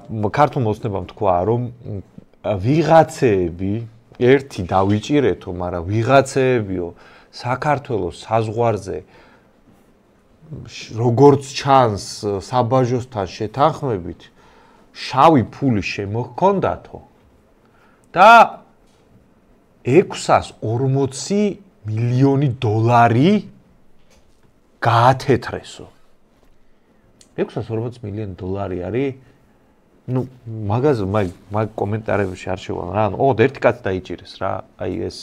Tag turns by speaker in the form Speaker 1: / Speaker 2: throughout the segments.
Speaker 1: ქართულ მოცნებამ თქვა, რომ ვიღაცეები ერთი დავიჭირეთო, მაგრამ ვიღაცეებიო საქართველოს საზღვარზე როგორც ჩანს საბაჟოსთან შეთანხმებით შავი ფული შემოჰქონდათო და 640 მილიონი დოლარი გაათეთრესო. 640 მილიონი დოლარი არის ну მაგაზე მაგ კომენტარებში არ შევალ რა ანუ ოღონდ ერთი კაცი დაიჭირეს რა აი ეს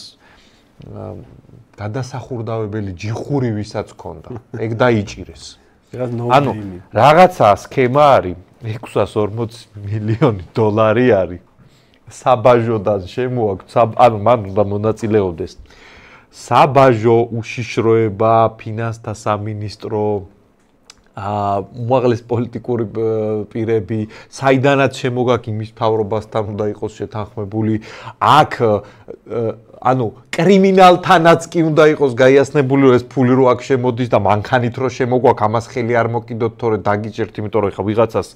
Speaker 1: გადასახურდავებელი ჯიხური ვისაც ქონდა ეგ დაიჭირეს ანუ რაღაცა სქემა არის 640 მილიონი დოლარი არის საბაჟოდან შემოაქვს ანუ მან უნდა მონაწილეობდეს საბაჟო უშიშროება ფინანსთა სამინისტრო უმაღლეს პოლიტიკური პირები, საიდანაც შემოგაქვს იმის მთავრობასთან უნდა იყოს შეთანხმებული, აქ ანუ კრიმინალთანაც კი უნდა იყოს გაიასნებული, რომ ეს ფული რო აქ შემოდის და მანქანით რო შემოგვაქვს, ამას ხელი არ მოკიდოთ, თორე დაგიჭერთ, იმიტომ რომ ეხა ვიღაცას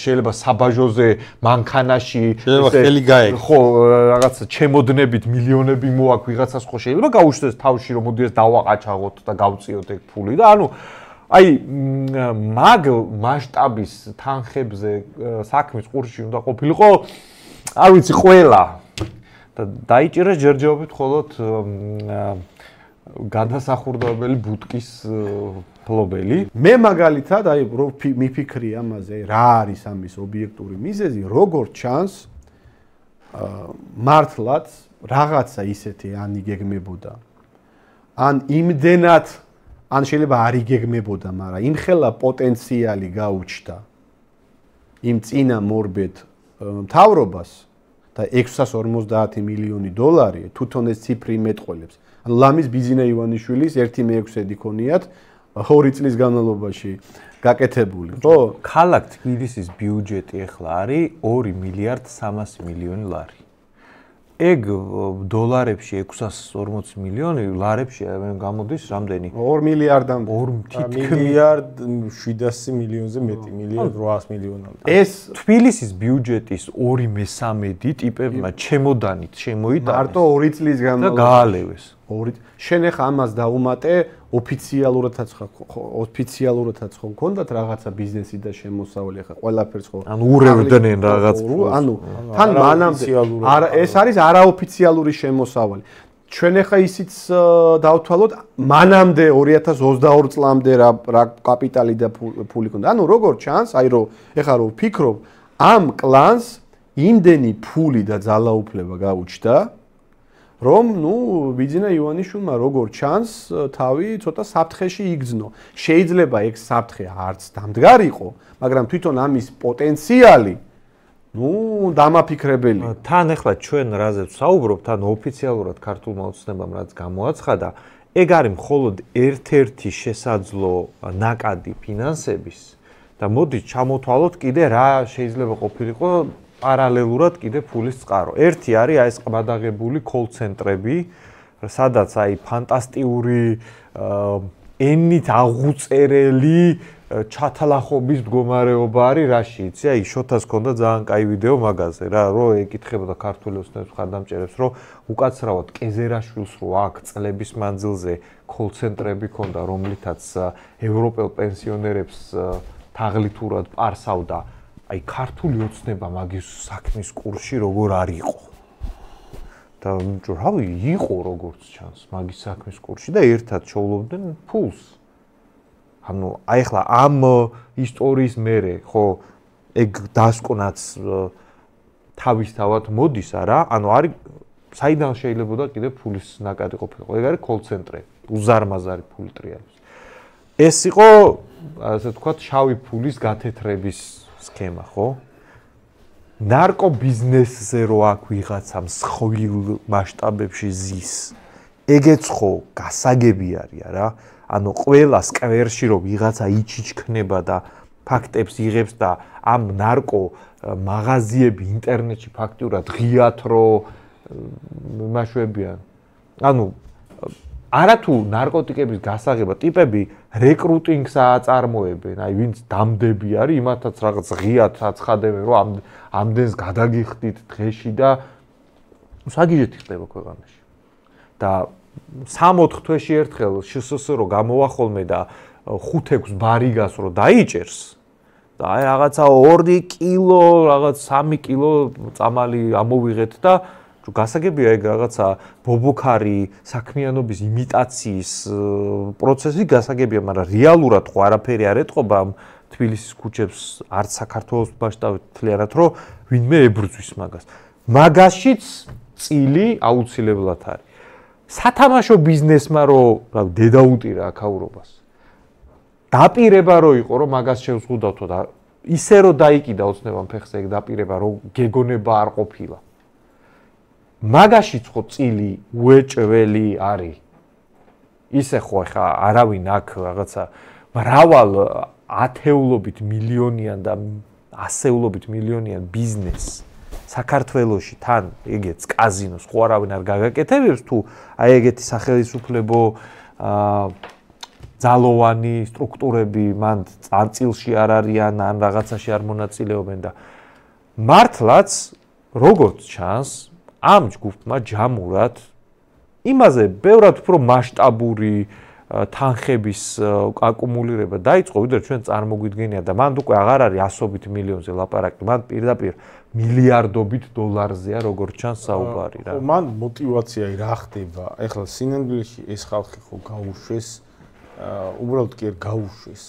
Speaker 1: შეიძლება საბაჟოზე მანქანაში
Speaker 2: ხელი გაეკ.
Speaker 1: ხო, რაღაც ჩემოდნებით მილიონები მოაქვს ვიღაცას ხო შეიძლება გაუშვდეს თავში, რომ მოდი ეს დავაყაჩაღოთ და გავწიოთ ეგ ფული და ანუ აი მაგ მასშტაბის თანხებზე საქმის ყურში უნდა ყოფილიყო არ ვიცი ყველა და დაიჭირეს ჯერჯერობით მხოლოდ გადასახურდებელი ბუტკის ფლობელი
Speaker 3: მე მაგალითად აი მიფიქრი ამაზე რა არის ამის ობიექტური მიზეზი როგორც ჩანს მართლაც რაღაცა ისეთი ან იგეგმებოდა ან იმდენად ან შეიძლება არ იგეგმებოდა, მაგრამ იმხელა პოტენციალი გაუჩნდა იმ წინა მორბედ მთავრობას და 650 მილიონი დოლარი თვითონ ეს ციფრი მეტყველებს. ანუ ლამის ბიზინა ივანიშვილის 1/6 იქონიათ 2 წლის განმავლობაში გაკეთებული. ხო,
Speaker 1: ქალაქ თბილისის ბიუჯეტი ახლა არის 2 მილიარდ 300 მილიონი ლარი. ეგ დოლარებში 640 მილიონი, ლარებში მე გამოდის რამდენი?
Speaker 3: 2 მილიარდამდე.
Speaker 2: 2 მილიარდ 700 მილიონზე მეტი, მილიარდ 800 მილიონამდე.
Speaker 1: ეს თბილისის ბიუჯეტის 2/3 ტიპებმა ჩემოდანით შემოიტანეს.
Speaker 3: მარტო 2 წლის განმავლობაში
Speaker 1: და გაალევეს.
Speaker 3: შენ ახლა ამას დაუმატე ოფიციალურადაც ხო მქონდათ რაღაცა ბიზნესი და შემოსავალი ახლა ყველაფერს ხო
Speaker 1: ანუ ურევდნენ რაღაც
Speaker 3: ანუ თან მანამდე ეს არის არაოფიციალური შემოსავალი ჩვენ ახლა ისიც დავთვალოთ მანამდე 2022 წლამდე რა კაპიტალი და ფული ქონდა ანუ როგორ ჩანს აი რომ ახლა რომ ვფიქრობ ამ კლანს იმდენი ფული და ძალაუფლება გაუჩნდა რომ ნუ ბიძინა ივანიშვილმა როგორ ჩანს თავი ცოტა საფრთხეში იგრძნო. შეიძლება ეგ საფრთხე არც დამდგარიყო, მაგრამ თვითონ ამის პოტენციალი ნუ დამაფიქრებელი.
Speaker 1: თან ახლა ჩვენ რაზე ვსაუბრობთ, თან ოფიციალურად ქართულმა ოცნებამ რაც გამოაცხადა, ეგ არის მხოლოდ ერთ-ერთი შესაძლო ნაკადი ფინანსების და მოდით ჩამოთვალოთ კიდე რა შეიძლება ყოფილიყო პარალელურად კიდე ფულის წყარო. ერთი არის აი ეს ყბადაღებული კოლ-ცენტრები, სადაც აი ფანტასტიკური ენით აღუწერელი ჩათლახობის მდგომარეობა არის რაში, იცი? აი შოთას ქონდა ძალიან კაი ვიდეო მაგაზე რა, რო ეკითხებოდა ქართული ოცნების მხარდამჭერებს, რომ უკაცრავად კეზერაშვილს რო აქ წლების მანძილზე კოლ-ცენტრები ქონდა, რომლითაც ევროპელ პენსიონერებს თაღლითურად პარსავდა აი ქართული ოცნება მაგის საქმის კურსში როგორ არ იყო. და რავი, იყო როგორც ჩანს მაგის საქმის კურსში და ერთად შოულობდნენ ფულს. ანუ აი ახლა ამ ისტორიის მერე ხო ეგ დასკვნაც თავისთავად მოდის არა? ანუ არის საიდან შეიძლებოდა კიდე ფულის ნაკადი ყოფილიყო? ეგ არის კოლ-ცენტრები, უზარმაზარი ფული ტრიალებს. ეს იყო ასე ვთქვათ შავი ფულის გათეთრების სქემა, ხო? ნარკო ბიზნესზე რო აქ ვიღაცა მსხვილ მასშტაბებში ზის. ეგეც ხო გასაგები არის რა. ანუ ყველა სკვერში რო ვიღაცა იჩიჩქნება და ფაქტებს იღებს და ამ ნარკო მაღაზიები ინტერნეტში ფაქტურად ღიათ რო მაშვებიან. ანუ არათუ ნარკოტიკების გასაღება ტიპები რეკრუტინგს აწარმოებენ, აი ვინც დამდები არის, იმათაც რაღაც ღიად აცხადებენ, რომ ამდენს გადაგიხდით დღეში და საგიჟეთი ხდება ქვეყანაში. და 3-4 თვეში ერთხელ შსსრო გამოვახოლმე და 5-6 ბარიგას რო დაიჭერს და აი რაღაცა 2 კილო, რაღაც 3 კილო წამალი ამოვიღეთ და გასაგებია ეგ რაღაცა ბობოქარი საქმიანობის იმიტაციის პროცესი გასაგებია, მაგრამ რეალურად ხო არაფერი არ ეტყობა ამ თბილისის ქუჩებს არც საქართველოს მასშტაბით თლიანად, რომ ვინმე ებრძვის მაგას. მაგაშიც წილი აუცილებლად არის. სათამაშო ბიზნესმა რომ დედაუტირა აქაურობას. დაპირება რო იყო, რომ მაგას შევზღუდავთო და ისე რომ დაიკიდა ოცნებამ ფეხზე ეგ დაპირება, რომ გეგონება არ ყოფილა. მაგაშიც ხო წილი უეჭველი არის. ისე ხო ხა არავინ აქ რაღაცა მრავალ ათეულობით მილიონიან და ასეულობით მილიონიან ბიზნესს საქართველოში თან ეგეც კაზინოს ხო არავინ არ გაგაკეთებებს თუ აი ეგეთი სახელმწიფო ძალოვანი სტრუქტურები მან წარწილში არ არიან ან რაღაცაში არ მონაწილეობენ და მართლაც როგორც ჩანს ამ ჯგუფმა ჯამურად იმაზე ბევრად უფრო მასშტაბური თანხების აკუმულირება დაიწყო, ვიდრე ჩვენ წარმოგვიდგენია და მან უკვე აღარ არის ასობით მილიონზე ლაპარაკი, მან პირდაპირ მილიარდობით დოლარზეა როგორც ჩანს საუბარი რა.
Speaker 2: მან мотиваცია რა ხდება? ეხლა სინამდვილეში ეს ხალხი ხო გაუშვეს, უბრალოდ კი არ გაუშვეს.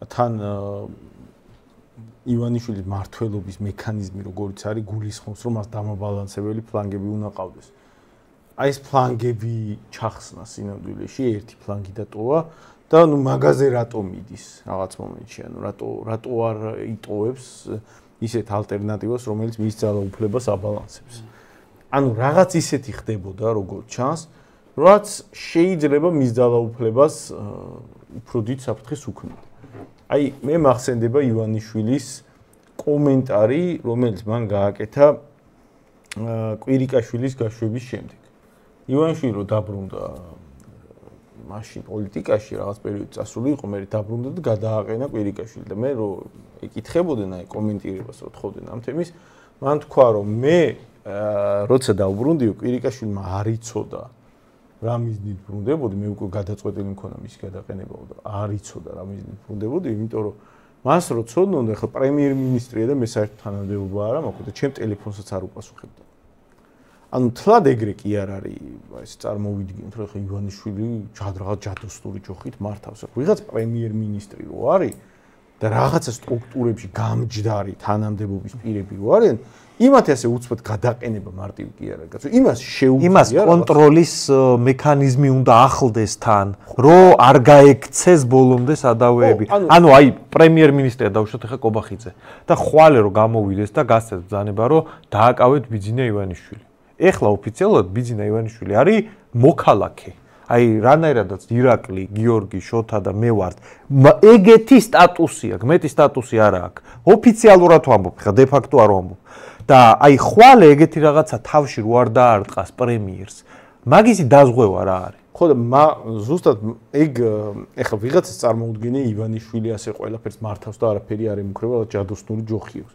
Speaker 2: თან ივანიშვილის მართლობის მექანიზმი როგორც არის გულისხმობს, რომ მას დამაბალანსებელი ფლანგები უნდა ყავდეს. აი ეს ფლანგები ჩახსნა სინამდვილეში ერთი ფლანგი დატოვა და ნუ მაგაზე რატო მიდის რაღაც მომენტში, ანუ რატო არ იტოვებს ისეთ ალტერნატივას, რომელიც მის ძალაუფლებას აბალანსებს. ანუ რაღაც ისეთი ხდებოდა, როგორც ჩანს, რაც შეიძლება მის ძალაუფლებას უფრო დიდ საფრთხეს უქმნიდა. აი მე მახსენდება ივანიშვილის კომენტარი, რომელიც მან გააკეთა კვირიკაშვილის გაშვების შემდეგ. ივანიშვილი რო დაბრუნდა მაშინ პოლიტიკაში რაღაც პერიოდი წასული იყო, მე დაბრუნდა და გადააყენა კვირიკაშვილი და მე რო ეკითხებოდნენ აი კომენტირებას რო თხოვდნენ ამ თემის, მან თქვა რომ მე როცა დავბრუნდიო კვირიკაშვილმა არ იცოდა რა მიზნით ბრუნდებოდი, მე უკვე გადაწყვეტილი მქონა მის გადაყენებაო და არ იცოდა რა მიზნით ბრუნდებოდი, იმიტომ რომ მას რო ცოდნოდა, ხა პრემიერ-მინისტრია და მე საერთოდ თანამდებობა არ მაქვს და ჩემ ტელეფონსაც არ უპასუხებდა. ანუ თლად ეგრე კი არ არის, ეს წარმოვიდგინოთ, რომ ხა ივანიშვილი რაღაც ჯადოსნური ჯოხით მართავს. ვიღაც პრემიერ-მინისტრი რო არის და რაღაცა სტრუქტურებში გამჯდარი თანამდებობის პირები რო არიან, იმათ ასე უცბად გადაყენება მარტივი კი არ არის. კაცო, იმას შეუძლია
Speaker 1: იმას კონტროლის მექანიზმი უნდა ახლდეს თან, რომ არ გაექცეს ბოლომდე სადავეები. ანუ აი პრემიერ-მინისტრია დავუშვათ ხა კობახიძე და ხვალე რომ გამოვიდეს და გასცეს ბრძანება, რომ დააკავეთ ბიძინა ივანიშვილი. ეხლა ოფიციალურად ბიძინა ივანიშვილი არის მოქალაქე. აი რანაირადაც ირაკლი, გიორგი, შოთა და მე ვართ. ეგეთი სტატუსი აქვს, მეტი სტატუსი არ აქვს. ოფიციალურად ვამბობ, ხა დე ფაქტო არ ვამბობ. და აი ხვალე ეგეთი რაღაცა თავში რო არ დაარტყას პრემიერს. მაგისი დაზღვევა რა არის?
Speaker 2: ხო და ზუსტად ეგ ეხლა ვიღაცას წარმოუდგენია ივანიშვილი ასე ყველაფერს მართავს და არაფერი არ ემუქრება, ჯადოსნური ჯოხი აქვს.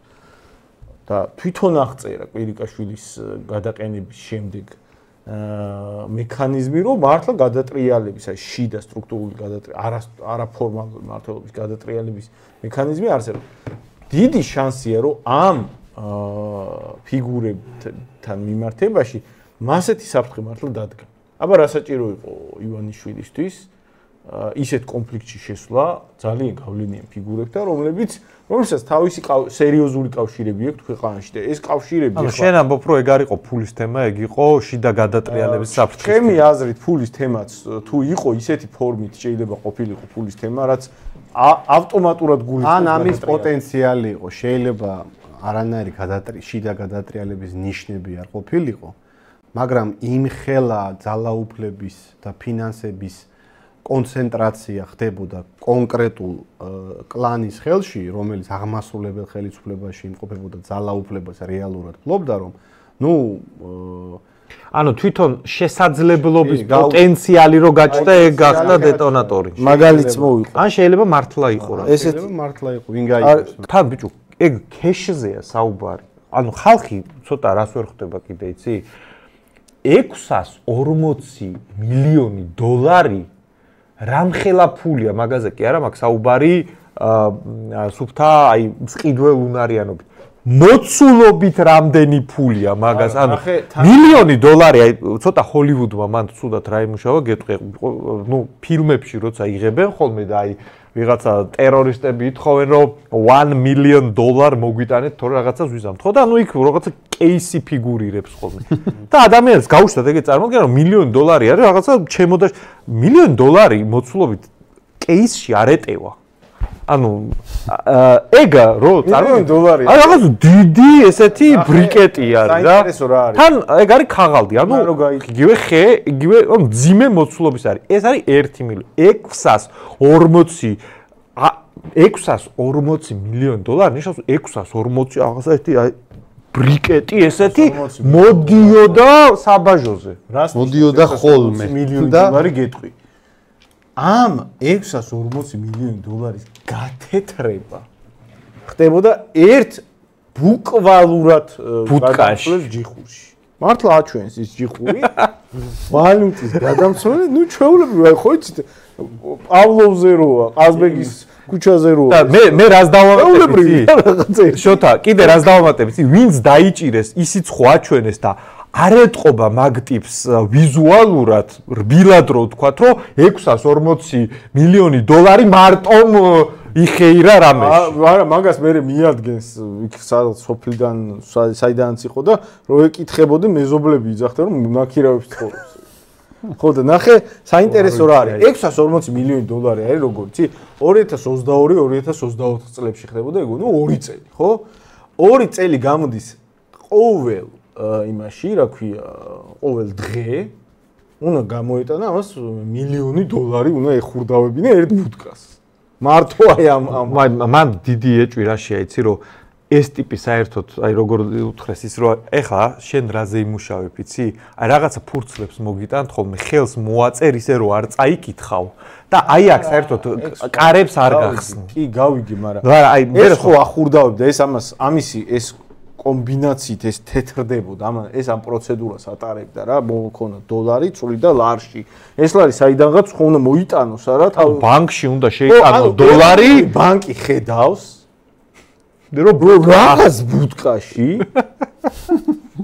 Speaker 2: და თვითონ აღწერა კვირიკაშვილის გადაყენების შემდეგ მექანიზმი, რომ მართლა გადატრიალების, აი შიდა სტრუქტურული არაფორმალური მართლობის გადატრიალების მექანიზმი არსებობს. დიდი შანსია, რომ ამ ფიგურებთან მიმართებაში მასეთი საფრთხე მართლა დადგა. აბა რა საჭირო იყო ივანიშვილისთვის ისეთ კონფლიქტში შესვლა ძალიან გავლენიან ფიგურებთან, რომელსაც თავისი სერიოზული კავშირები აქვს ქვეყანაში და ეს კავშირები
Speaker 1: ხო შენ ამბობ რომ ეგ არ იყო ფულის თემა, ეგ იყო შიდა გადატრიალების საფრთხის.
Speaker 2: ჩემი აზრით ფულის თემაც თუ იყო ისეთი ფორმით შეიძლება ყოფილიყო ფულის თემა, რაც ავტომატურად გულისხმობს
Speaker 3: ან ამის პოტენციალი იყო, შეიძლება არანაირი შიდა გადატრიალების ნიშნები არ ყოფილიყო, მაგრამ იმხელა ძალაუფლების და ფინანსების კონცენტრაცია ხდებოდა კონკრეტულ კლანის ხელში, რომელიც აღმასრულებელ ხელისუფლებაში იმყოფებოდა ძალაუფლებას რეალურად ფლობდა, რომ
Speaker 1: ანუ თვითონ შესაძლებლობის პოტენციალი რო გაჩნდა, ეგ გახდა დეტონატორი.
Speaker 2: მაგალითს მოვიყო.
Speaker 1: ან შეიძლება მართლა იყო რა.
Speaker 3: ესეც მართლა იყო, ვინ გაიგებს.
Speaker 1: თან ბიჭო, ეგ ქეშზეა საუბარი. ანუ ხალხი ცოტა რას ვერ ხვდება კიდე, იცი? 640 მილიონი დოლარი რამხელა ფულია მაგაზე კი არა, მაქვს საუბარი სუფთა, აი, მწყიდველ უნარიანობით. მოცულობით რამდენი ფულია მაგას, ანუ მილიონი დოლარი, აი, ცოტა ჰოლივუდმა მან ცუდად რა იმუშავა, გეტყვი, ნუ ფილმებში როცა იღებენ ხოლმე და აი ვიღაცა ტერორისტები ითხოვენ რომ $1 million მოგვიტანეთ თორე რაღაცას ვიზამთ ხო და ანუ იქ რაღაცა кейსი ფიგურირებს ხოლმე და ადამიანს გაუშვათ ეგეთ წარმოდგენა რომ $1 million არის რაღაცა ჩემოდა $1 million მოცულობით кейსში არ ეტევა ანუ ეგა რო
Speaker 2: $1
Speaker 1: აი რაღაც დიდი ესეთი ბრიკეტი არის რა თან ეგ არის ქაღალდი ანუ იგივე ხე იგივე მძიმე მოცულობის არის ეს არის 1 მილიონი 640 მილიონი დოლარი ნიშნავს 640 რაღაცა ერთი აი ბრიკეტი ესეთი მოდიოდა საბაჟოზე
Speaker 3: მოდიოდა ხოლმე
Speaker 2: მილიონი დოლარი გეტყვი ამ 640 მილიონი დოლარის გათეთრება ხდებოდა ერთ ბუკვალურად
Speaker 1: ბუტკაში
Speaker 2: ჯიხურში. მართლა აჩვენს ის ჯიხური. ვალუტის გადამცემელი, ნუ ჩვეულებრივ ხო იცით პავლოვზე როა, ყაზბეგის ქუჩაზე როა.
Speaker 1: და მე რას დავამატებდი? შოთა, კიდე რას დავამატებდი? ვინც დაიჭირეს, ისიც ხო აჩვენეს და არ ეტყობა მაგ ტიპს ვიზუალურად, რბილად რო ვთქვათ, რომ 640 მილიონი დოლარი მარტომ იხეირა რამეში.
Speaker 2: არა, მაგას მე მიადგენს იქ სოფლიდან, საიდანაც იყო და რო ეკითხებოდი მეზობლები იძახდნენ, რომ ნაქირავებს ცხოვრობს. ხო და ნახე, საინტერესო რა არის? 640 მილიონი დოლარი არის როგორიცი? 2022-2024 წლებში ხდებოდა ეგ, ნუ 2 წელი, ხო? 2 წელი გამოდის ყოველ იმაში, რა ქვია, ყოველ დღე უნდა გამოეტანა ამას $1 million უნდა ეხურდავებინა ერთ ბუტკას. მარტო აი ამ
Speaker 1: მან დიდი ეჭვი რაშია იცი რომ ეს ტიპი საერთოდ აი როგორ უთხრეს ის რომ ეხა შენ რაზე იმუშავებ იცი აი რაღაცა ფურცლებს მოგიტანთ ხოლმე ხელს მოაწერ ისე რომ არ წაიკითხავ და აი აქ საერთოდ კარებს არ გახსნი
Speaker 2: კი გავიგე მაგრამ
Speaker 1: არა აი მე
Speaker 2: ხო ახურდავებ და ეს ამას ამისი ეს კომბინაციით ეს თეთრდებოდა ეს ამ პროცედურას ატარებდა რა მოგქონა $, წული და ლარში ეს ლარი საიდანღაც ხო უნდა მოიტანოს არა თავ
Speaker 1: ბანკში უნდა შეიტანო $,
Speaker 2: ბანკი ხედავს რომ რაღაც ბუტკაში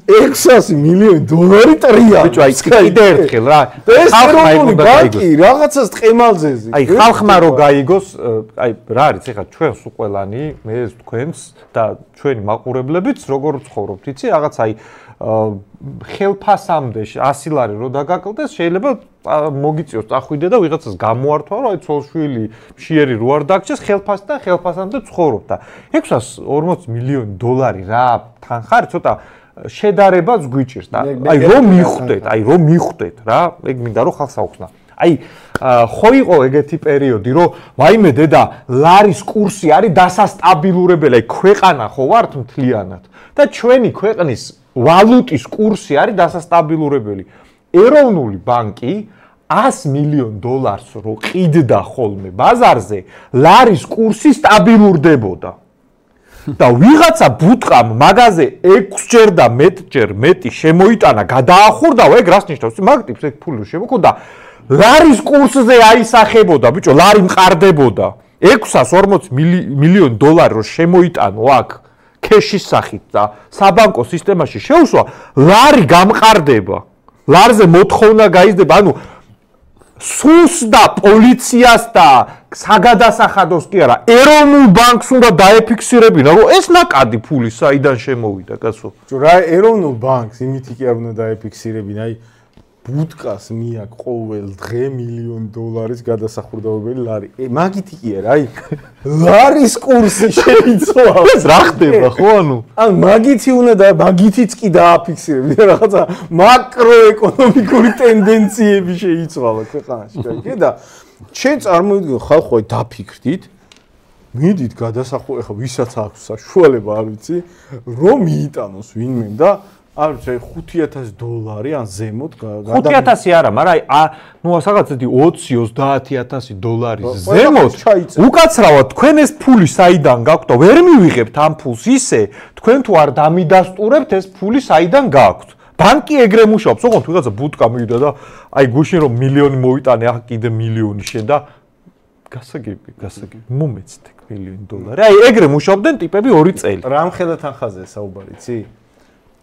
Speaker 2: 600 მილიონი $, ტრია
Speaker 1: ბიჭო აი კიდე ერთხელ რა
Speaker 2: ხალხმა ბანკი რაღაცას ტყემალზეზე
Speaker 1: აი ხალხმა რო გაიგოს აი რა არის ეხლა ჩვენს უყველანი მე თქვენს და ჩვენი მაყურებლებიც როგორ ვცხოვრობთ იცი რაღაც აი ხელფასამდე 100 ლარი რო დაგაკლდეს შეიძლება მოგიწიოს წახვიდე და ვიღაცას გამოართვა რომ აი ცოლშვილი მშიერი რო არ დაგჭეს ხელფასთან ხელფასამდე ცხოვრობ და 640 მილიონი $, რა თანხარი ცოტა შედარებას გვიჭირს და აი რომ მიხვდეთ რა ეგ მინდა რომ ხალხს აუხსნა აი ხო იყო ეგეთი პერიოდი რომ ვაიმე დედა ლარის კურსი არის დასასტაბილურებელი აი ქვეყანა ხო ვართ მთლიანად და ჩვენი ქვეყნის ვალუტის კურსი არის დასასტაბილურებელი ეროვნული ბანკი $100 million რო ყიდდა ხოლმე ბაზარზე ლარის კურსი სტაბილურდებოდა და ვიღაცა ბუტყამ მაგაზე 6ჯერ და მეტჯერ მეტი შემოიტანა გადაახურდა ეგ რას ნიშნავს მაგ ტიპს ეგ ფული შემოქონდა ლარის კურსზე აისახებოდა ბიჭო ლარი მყარდებოდა 640 მილიონი $, რო შემოიტანო აქ ქეშის სახით და საბანკო სისტემაში შეუსვა ლარი გამყარდება ლარზე მოთხოვნა გაიზრდება ანუ სულს და პოლიციას და საგადასახადოს კი არა ეროვნულ ბანკს უნდა დაეფიქსირებინა რომ ეს ნაკადი ფული საიდან შემოვიდა კაცო
Speaker 2: რა ეროვნულ ბანკს იმითი კი არ უნდა დაეფიქსირებინა აი ბუტკას მიაკ ყოველ დღე $1 გადასახურდავებელი ლარი მაგითი კი არა აი ლარის კურსი შეიცვალა
Speaker 1: ეს რა ხდება ხო ანუ
Speaker 2: ან მაგითი უნდა და მაგითიც კი დააფიქსირებინა რაღაცა მაკროეკონომიკური ტენდენციები შეიცვალა ქვეყანაში კაი და ჩვენ წარმოვიდგინოთ ხალხო აი დაფიქრდით მიდით გადასახურ ეხა ვისაც აქვს საშუალება არ ვიცი რომ მიიტანოს ვინმე და არ ვიცი, $5,000 ან ზემოთ
Speaker 1: 5,000 არა, მაგრამ ნუ რაღაცეთი 20-30,000 დოლარის ზემოთ უკაცრავად თქვენ ეს ფული საიდან გაქვთ და ვერ მივიღებთ ამ ფულს ისე, თქვენ თუ არ დამიდასტურებთ ეს ფული საიდან გაქვთ. ბანკი ეგრე მუშაობს, ოღონდ ვიღაცა ბუტკა მივიდა და აი გუშინ რომ მილიონი მოვიტანე, ახ კიდე მილიონი შენდა. გასაგები, მომეცდე $1,000,000. აი ეგრე მუშაობდნენ ტიპები 2 წელი.
Speaker 2: რამხელა თანხაზე საუბარი, იცი?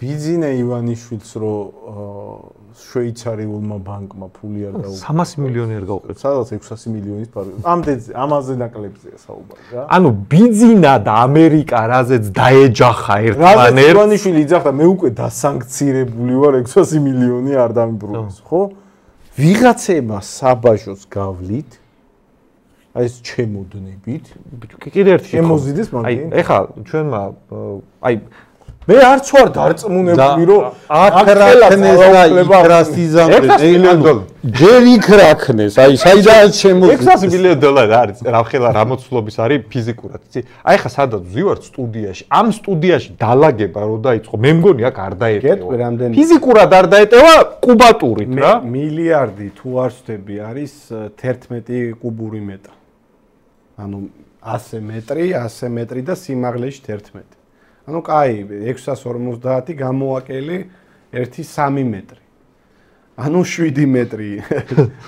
Speaker 2: ბიძინა ივანიშვილს რო შვეიცარიულმა ბანკმა ფული არ დაუყო.
Speaker 1: 300 მილიონი არ გაუყევს.
Speaker 2: სადაც 600 მილიონის ფარი. ამაზე ნაკლებზეა საუბარი რა.
Speaker 1: ანუ ბიძინა და ამერიკა რაზეც დაეჯახა ერთმანერს.
Speaker 2: ივანიშვილი იძახდა, მე უკვე დასანქცირებული ვარ 600 მილიონი არ დამიბრუნეს, ხო? ვიღაცება საბაჟოს გავლით აი ეს ჩემოდნებით.
Speaker 1: კიდე ერთი
Speaker 2: შემოზიდეს მაგ.
Speaker 1: აი ეხა ჩვენმა აი
Speaker 2: მე არც ვარ დარწმუნებული რომ
Speaker 3: აკრაკნეს და იქრასიზამდე ჯერ იქრაკნეს აი საიდანაც შემოდის
Speaker 1: $600 მილიონი არის რამხელა რამოცულობის არის ფიზიკურად იცი აი ხა სადაც ვზივართ სტუდიაში ამ სტუდიაში დალაგება რო დაიწყო მე მგონი აქ არ დაეტევა ფიზიკურად არ დაეტევა კუბატურით რა
Speaker 3: მილიარდი თუ არ ვცდები არის 11 კუბური მეტრი ანუ 100 მეტრი და სიმაღლეში 11 ანუ კაი 650 გამოაკელი 1-3 მეტრი. ანუ 7 მეტრი.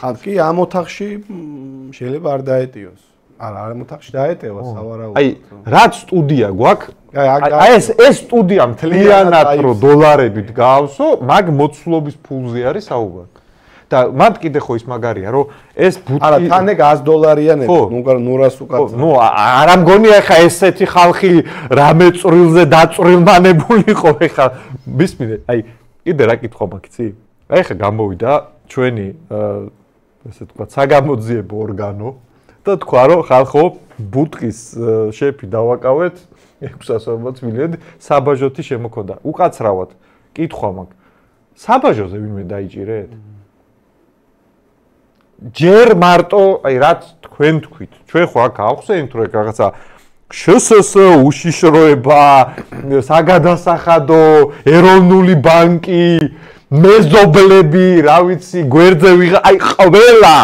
Speaker 3: ან კი ამ ოთახში შეიძლება არ დაეტიოს. არა, ამ ოთახში დაეტევა სავარაუდოდ.
Speaker 1: აი, რაც სტუდია გვაქვს? აი ეს სტუდია მთლიანად რო დოლარებით გავსო, მაგ მოცულობის ფულზე არის საუბარი. და მათ კიდე ხო ის მაგარია, რომ ეს ბუტკი
Speaker 3: არა, თან ეგ $100-იანები, ნუ რას უკაცრავ.
Speaker 1: ნუ არა მგონია ხა ესეთი ხალხი რამე წვრილზე დაწვრილმანებული ხო ხა მისმინე. აი, კიდე რა კითხვა მაქვს, იცი? აი ხა გამოვიდა ჩვენი ესე თქვა საგამოძიებო ორგანო და თქვა რომ ხალხო ბუტკის შეფი დავაკავეთ 640 მილიონი საბაჟოთი შემოქონდა. უკაცრავად კითხვა მაქვს. საბაჟოზე ვინმე დაიჭირეთ? ჯერ მარტო, აი რაც თქვენ თქვით, ჩვენ ხო აქ ავხსენით რომ რაღაცა შსს უშიშროება, საგადასახადო, ეროვნული ბანკი, მეზობლები, რა ვიცი, გვერდზე აი ყველა.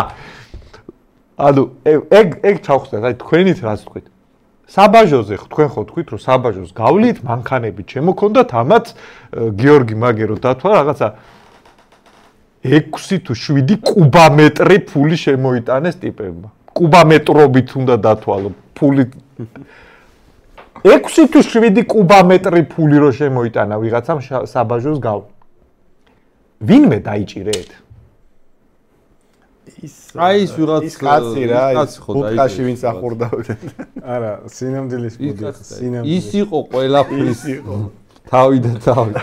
Speaker 1: ანუ ეგ ჩავხსნათ, აი თქვენით რაც თქვით. საბაჟოზე თქვენ ხო თქვით რომ საბაჟოს გავლით, მანქანები შემოქონდათ, ამათ გიორგი მაგერო დათვალა რაღაცა 6 თუ 7 კუბამეტრი ფული შემოიტანეს ტიპებმა. კუბამეტრობით უნდა დათვალო ფული. 6 თუ 7 კუბამეტრი ფული რო შემოიტანა ვიღაცამ საბაჟოს გავლ. ვინმე დაიჭირეთ?
Speaker 3: ის ვიღაც კაცი რა, ის ბუტკაში ვინც ახურდავდა.
Speaker 2: არა, სინამდვილეს მოდი.
Speaker 3: ის იყო ყველაფრის იყო. თავი და თავი.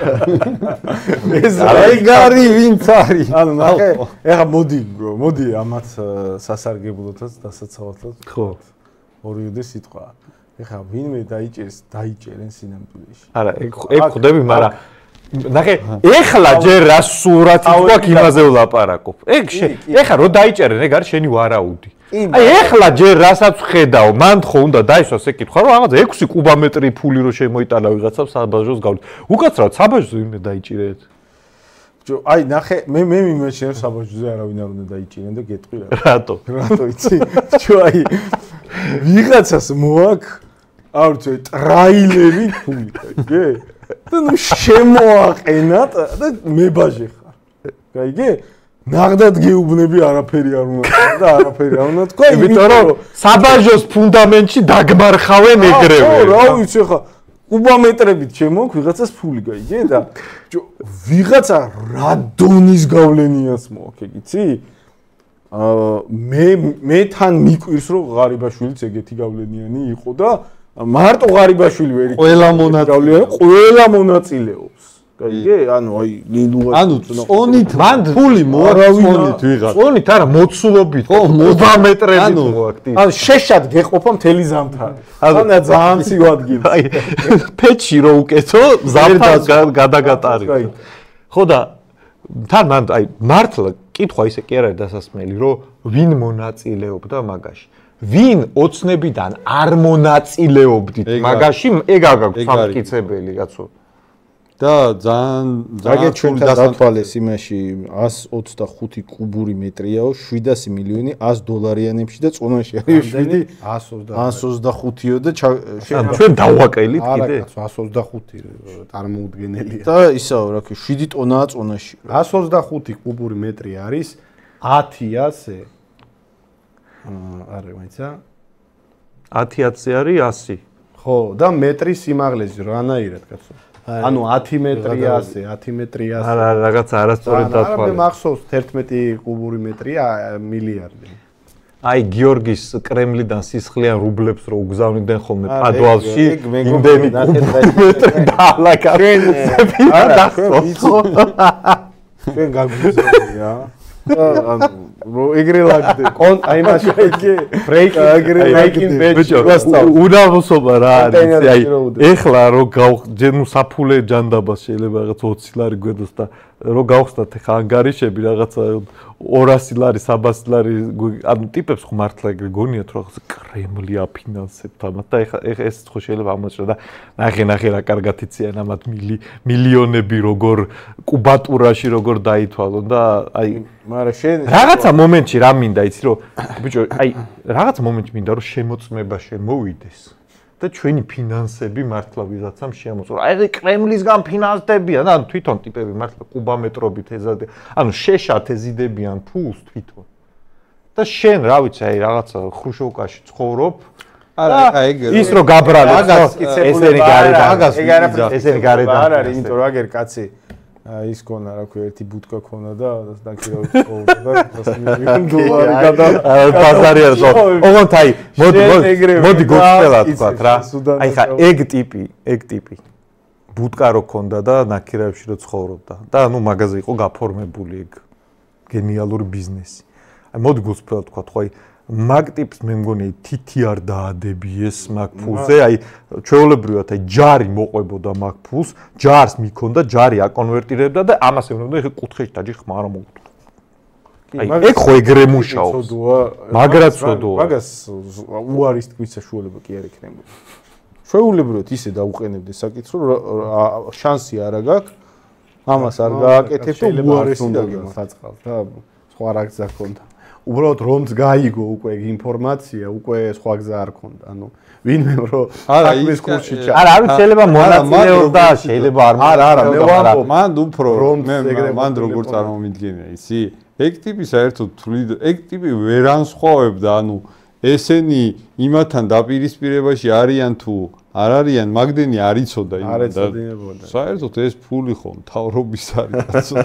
Speaker 2: ეს აიგარი ვინც არის. ანუ ნახე, ეხა მოდი ამათ სასარგებლოთაც დასაცავად.
Speaker 1: ხო.
Speaker 2: ორიოდე სიტყვა. ეხა ვინმე დაიჭერენ სინამდვილეში.
Speaker 1: არა, ეგ ხვდები, მაგრამ ნახე, ეხლა ჯერ რა სურათი გვაქვს იმაზე ვლაპარაკობ. ეხა რო დაიჭერენ, ეგ არის შენი ვარაუდი. აი ეხლა ჯერ რასაც ხედავ, მან ხო უნდა დაისვას ეგ კითხვა, რომ რაღაცა 6 კუბამეტრი ფული რო შემოიტანა ვიღაცამ საბაჟოს გავლით. უკაცრავად საბაჟოს ვინმე დაიჭირეთ?
Speaker 2: აი ნახე, მე მიმეჩნია საბაჟოზე არავინ არ უნდა დაიჭირენ და გეტყვი რა.
Speaker 1: რატო?
Speaker 2: რატო იცი? აი ვიღაცას მოაქვს, არ ვიცი, ტრაილერი ფული, გაიგე? და ნუ შემოაყენათ და მებაჟე ხარ. გაიგე? ნაღდად გეუბნები არაფერი არ უნდა და არაფერი არ უნდა თქვა,
Speaker 1: იმიტომ რომ საბაჟოს ფუნდამენტში დაგმარხავენ ეგრევე.
Speaker 2: ხო, რა ვიცი ხა, კუბამეტრებით შემოაქვს ვიღაცას ფული, გაიგე? და ვიღაცა რა დონის გავლენიას მოაქვს, ეგ იცი? მე თან მიკვირს რომ ღარიბაშვილიც ეგეთი გავლენიანი იყო და მარტო ღარიბაშვილი ვერ იყო. ყველა მონაწილეობს. გაიგე? ანუ აი ლილუა
Speaker 3: ანუ წონით მან ფული მოარავინოთ ვიღაც.
Speaker 1: წონით არა, მოცულობით. ხო, კუბამეტრებით მოაქვს.
Speaker 2: ანუ შეშად გეყოფა მთელი ზამთარი. ანუ ძალიან ცივ ადგილს.
Speaker 1: აი პეჩი რო უკეთო, ზამთარ გადაგატარებ. ხო და თან მან აი მართლა კითხვა ისე კი არ არის დასასმელი, რომ ვინ მონაწილეობდა მაგაში. ვინ ოცნებიდან არ მონაწილეობდით მაგაში, ეგ აგაქვს სამტკიცებელი, კაცო.
Speaker 4: და ძალიან
Speaker 2: ჩვენ დათვალეს იმაში 125 კუბური მეტრიაო 700 მილიონი $100 და წონაში არის 125-იო და
Speaker 1: ჩვენ დავაკელით კიდე
Speaker 3: 125 წარმოუდგენელია
Speaker 2: და ისაო რა ქვია 7 ტონაა წონაში
Speaker 3: 125 კუბური მეტრი არის 10-ზე არა მაიცა
Speaker 1: 10-ზე არის 100
Speaker 3: ხო და მეტრის სიმაღლეზე რანაირად კაცო ანუ 10 მეტრიაზე 10 მეტრიაზე
Speaker 1: არა რაღაც არასწორად დათვალე
Speaker 3: არა მე მახსოვს 11 კუბური მეტრია მილიარდი
Speaker 1: აი გიორგის კრემლიდან სისხლიან რუბლებს რო უგზავნიდნენ ხოლმე პადუალში იმდენი კუბური დაალაკა
Speaker 2: არა ჩვენ გაგვიზრდია ანუ ეგრე ლაგდე
Speaker 3: აი მაშინ breaking bad
Speaker 1: უნავსობა რა არის აი ეხლა რო ჯერ საფულე ჯანდაბას შეიძლება რაღაც 20 ლარი გვედოს და რო გავხსნათ ეხა ანგარიშები რაღაცა 200 ლარი 300 ლარი ანუ ტიპებს ხო მართლა ეგრე გონიათ რომ რაღაც კრემლი აფინანსებთ ამათ და ეხა ეს ხო შეიძლება ამოჭრა და ნახე რა კარგად იციან ამათ მილიონები როგორ კუბატურაში როგორ დაითვალონ და აი
Speaker 2: მაგრამ შენ
Speaker 1: რაღაცა მომენტში რა მინდა იცი რომ ბიჭო აი რაღაცა მომენტში მინდა რომ შემოწმება შემოვიდეს და ჩვენი ფინანსები მართლა ვიღაცამ შეამოწურა. აი კრემლისგან ფინანსდებიან, ანუ თვითონ ტიპები მართლა კუბამეტრობით ეზადე. ანუ შეშათ ეზიდებიან ფულს თვითონ. და შენ, რა ვიცი, აი რაღაცა ხრუშოვკაში ცხოვრობ.
Speaker 2: არა, ეგ
Speaker 1: ის რო გაბრალებს, ესენი გარედან. ესენი გარედან.
Speaker 2: არ არის, იმიტომ რომ აგერ კაცი ის ქონა, რა ქვია, ერთი ბუტკა ქონა და დაკირავებს ყოველდღე $100,000 გადა.
Speaker 1: ბაზარი არის. ოღონდ აი, მოდი გულწრფელად თქვა რა. აი ხა ეგ ტიპი ბუტკა რო ქონდა და ნაკირავებში რო ცხოვრობდა. და ანუ მაღაზია იყო გაფორმებული ეგ გენიალური ბიზნესი. აი მოდი გულწრფელად თქვა, ხო აი მაგ ტიპს მე მგონი თითი არ დაადებიეს მაგ ფულზე, აი ჩვეულებრივად აი ჯარი მოყვებოდა მაგ ფულს, ჯარს მიქონდა, ჯარი აკონვერტირებდა და ამას ეუბნებოდა ეხა კუთხეში დაჯი ხმა არ მოგუტყვა. აი ეგ ხო ეგრე მუშაობს. მაგრად ცოდოა.
Speaker 2: მაგას უარის თქვის საშუალება კი არ ექნებოდა. ჩვეულებრივად ისე დაუყენებდე საკითხს, რომ შანსი არ აქვს, ამას არ გააკეთებ და უარესი უნდა
Speaker 3: გიმოხაწყალ და სხვა რა გზა ქონდა. უბრალოდ რომც გაიგო უკვე ინფორმაცია, უკვე სხვა გზა არ ქონდა. ანუ ვინმე რომ საქმის კურსში ჩა.
Speaker 1: არა, არ შეიძლება მონაწილეობდა, შეიძლება არ
Speaker 3: მე ვამბობ,
Speaker 4: მან უფრო მან როგორ წარმომიდგენია ისი? ეგ ტიპი საერთოდ ეგ ტიპი ვერ ანსხვავებდა, ანუ ესენი იმათან დაპირისპირებაში არიან თუ არ არიან, მაგდენი არ იცოდა იმას და საერთოდ ეს ფული ხო მთავრობის არის კაცო.